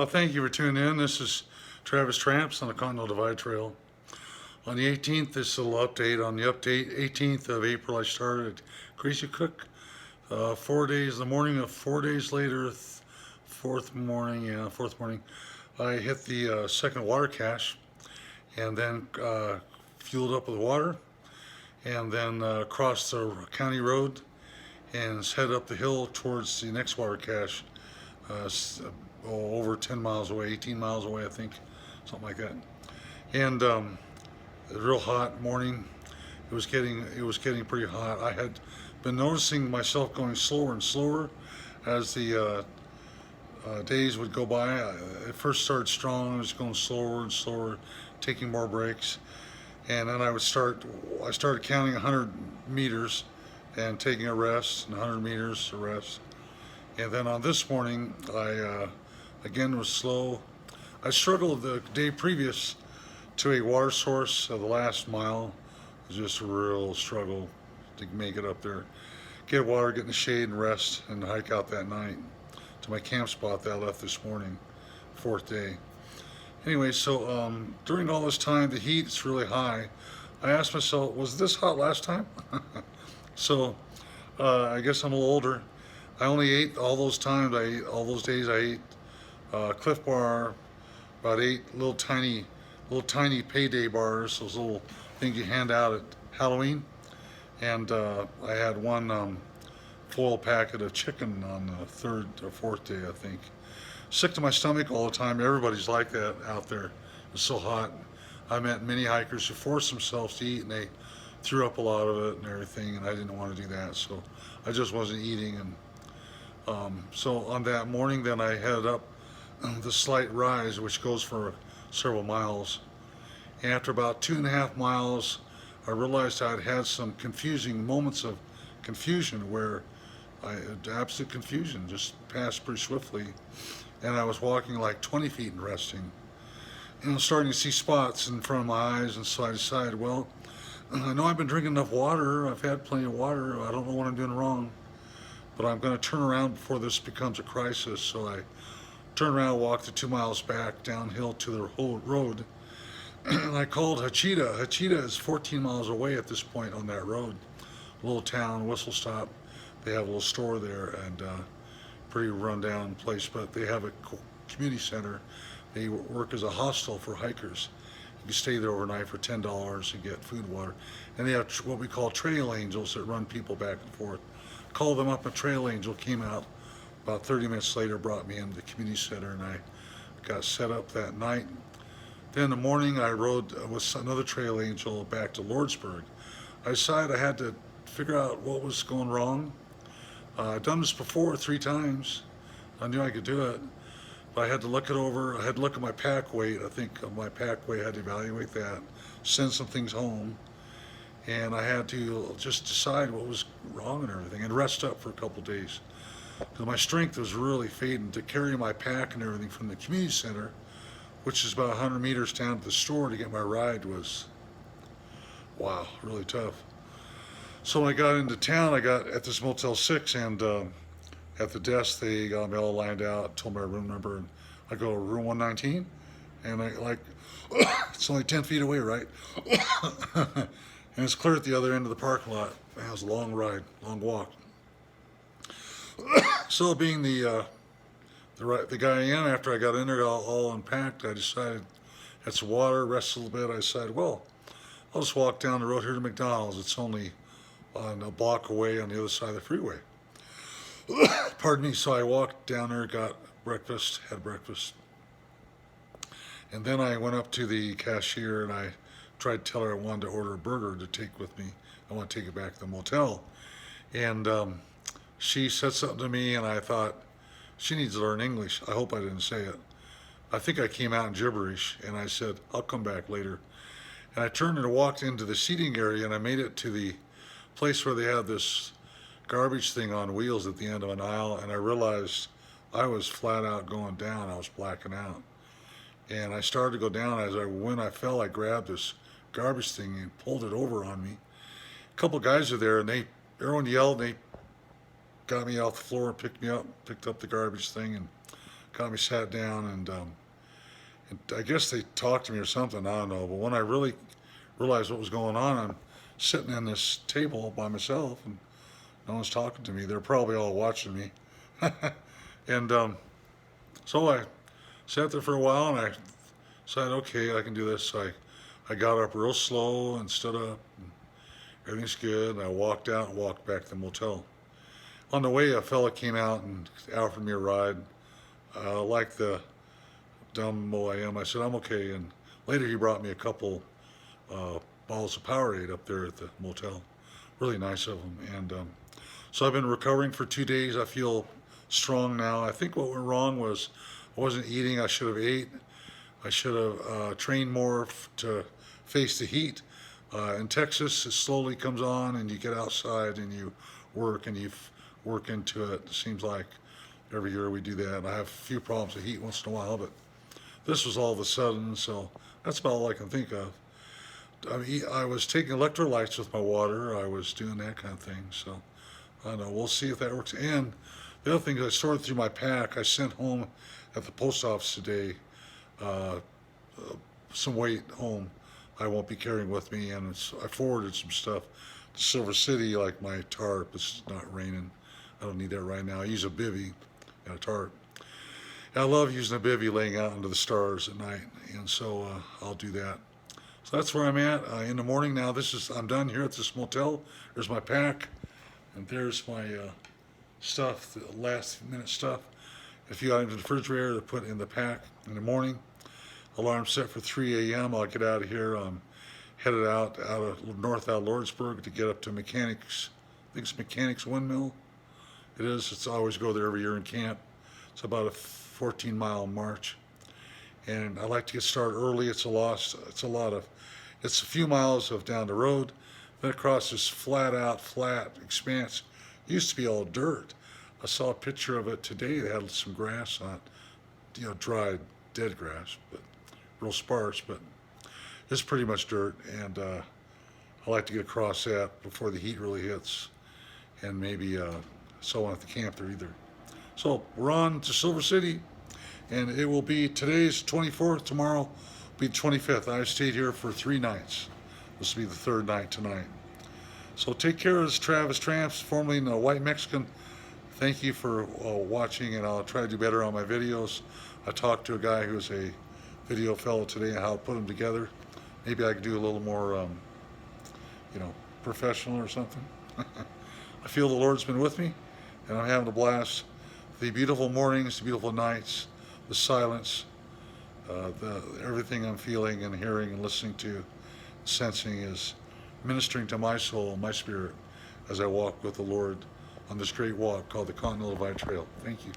Thank you for tuning in. This is Travis Tramps on the Continental Divide Trail. On the 18th, this little update. On the update, 18th of April, I started at Greasy Cook. 4 days, the morning of 4 days later, fourth morning, I hit the second water cache and then fueled up with water and then crossed the county road and head up the hill towards the next water cache. Over 10 miles away, 18 miles away, I think, something like that. And it was a real hot morning. It was getting pretty hot. I had been noticing myself going slower and slower as the days would go by. It first started strong. I was going slower and slower, taking more breaks, and then I started counting 100 meters and taking a rest, and 100 meters a rest. And then on this morning, I again was slow. I struggled the day previous to a water source of the last mile. It was just a real struggle to make it up there. Get water, get in the shade and rest, and hike out that night to my camp spot that I left this morning, fourth day. Anyway, so during all this time, the heat's really high. I asked myself, was this hot last time? So I guess I'm a little older. I only ate all those times. All those days I ate Cliff Bar, about 8 little tiny payday bars, those little things you hand out at Halloween, and I had one foil packet of chicken on the third or fourth day, I think. Sick to my stomach all the time. Everybody's like that out there. It's so hot. I met many hikers who forced themselves to eat, and they threw up a lot of it and everything, and I didn't want to do that, so I just wasn't eating. And so on that morning, then I headed up the slight rise, which goes for several miles. And after about 2.5 miles, I realized I'd had some confusing moments of confusion where absolute confusion just passed pretty swiftly. And I was walking like 20 feet and resting. And I was starting to see spots in front of my eyes, and so I decided, well, I know I've been drinking enough water. I've had plenty of water. I don't know what I'm doing wrong, but I'm going to turn around before this becomes a crisis. So I turned around and walked the 2 miles back downhill to the whole road. And I called Hachita. Hachita is 14 miles away at this point on that road. A little town, whistle stop. They have a little store there, and pretty rundown place, but they have a community center. They work as a hostel for hikers. You can stay there overnight for $10 and get food, water. And they have what we call trail angels that run people back and forth. Called them up, a trail angel came out about 30 minutes later, brought me into the community center, and I got set up that night. Then in the morning, I rode with another trail angel back to Lordsburg. I decided I had to figure out what was going wrong. I'd done this before 3 times. I knew I could do it, but I had to look it over. I had to look at my pack weight. I think my pack weight, I had to evaluate that, send some things home, and I had to just decide what was wrong and everything, and rest up for a couple days. Because my strength was really fading. To carry my pack and everything from the community center, which is about 100 meters down to the store to get my ride, was, wow, really tough. So when I got into town, I got at this Motel 6, and at the desk they got me all lined out, told me my room number, and I go, room 119? And I like, it's only 10 feet away, right? And it's clear at the other end of the parking lot. Man, it was a long ride, long walk. So being the guy I am, after I got in there all unpacked, I decided, had some water, rested a little bit. I decided, well, I'll just walk down the road here to McDonald's. It's only on a block away on the other side of the freeway. Pardon me. So I walked down there, got breakfast, had breakfast. And then I went up to the cashier and I tried to tell her I wanted to order a burger to take with me. I want to take it back to the motel. And she said something to me, and I thought, she needs to learn English. I hope I didn't say it. I think I came out in gibberish, and I said, I'll come back later. And I turned and walked into the seating area, and I made it to the place where they have this garbage thing on wheels at the end of an aisle, and I realized I was flat out going down. I was blacking out. And I started to go down. When I fell, I grabbed this garbage thing and pulled it over on me. A couple guys are there, and everyone yelled, and they got me off the floor and picked me up, picked up the garbage thing, and got me sat down, and I guess they talked to me or something, I don't know. But when I really realized what was going on, I'm sitting in this table by myself, and no one's talking to me. They're probably all watching me. And so I sat there for a while, and I said, okay, I can do this. So I got up real slow and stood up. And everything's good. And I walked out and walked back to the motel. On the way, a fella came out and offered me a ride. Like the dumb mo I am, I said, I'm okay. And later he brought me a couple bottles of Powerade up there at the motel. Really nice of him. And so I've been recovering for 2 days. I feel strong now. I think what went wrong was I wasn't eating. I should have ate. I should have trained more to face the heat. In Texas, it slowly comes on, and you get outside and you work, and you work into it. It seems like every year we do that. I have a few problems with heat once in a while, but this was all of a sudden, so that's about all I can think of. I mean, I was taking electrolytes with my water. I was doing that kind of thing, so I don't know. We'll see if that works. And the other thing is I sorted through my pack. I sent home at the post office today some weight home I won't be carrying with me, and I forwarded some stuff to Silver City, like my tarp. It's not raining. I don't need that right now. I use a bivvy and a tarp. And I love using a bivvy laying out under the stars at night, and so I'll do that. So that's where I'm at in the morning now. I'm done here at this motel. There's my pack, and there's my stuff, the last minute stuff. A few items in the refrigerator to put in the pack in the morning. Alarm set for 3 a.m. I'll get out of here. I'm headed out of north out of Lordsburg to get up to Mechanics. I think it's Mechanics Windmill. It is. I always go there every year in camp. It's about a 14-mile march, and I like to get started early. It's a few miles of down the road, then across this flat expanse. It used to be all dirt. I saw a picture of it today. They had some grass on it, dried, dead grass, but real sparse, but it's pretty much dirt, and I like to get across that before the heat really hits, and maybe so I won't have to camp there either. So we're on to Silver City, and it will be today's 24th, tomorrow will be the 25th. I stayed here for 3 nights. This will be the 3rd night tonight. So take care of this Travis Tramps, formerly a White Mexican. Thank you for watching, and I'll try to do better on my videos. I talked to a guy who's a video fellow today on how to put them together. Maybe I could do a little more, professional or something. I feel the Lord's been with me, and I'm having a blast. The beautiful mornings, the beautiful nights, the silence, everything I'm feeling and hearing and listening to, sensing is ministering to my soul, my spirit, as I walk with the Lord on this great walk called the Continental Divide Trail. Thank you.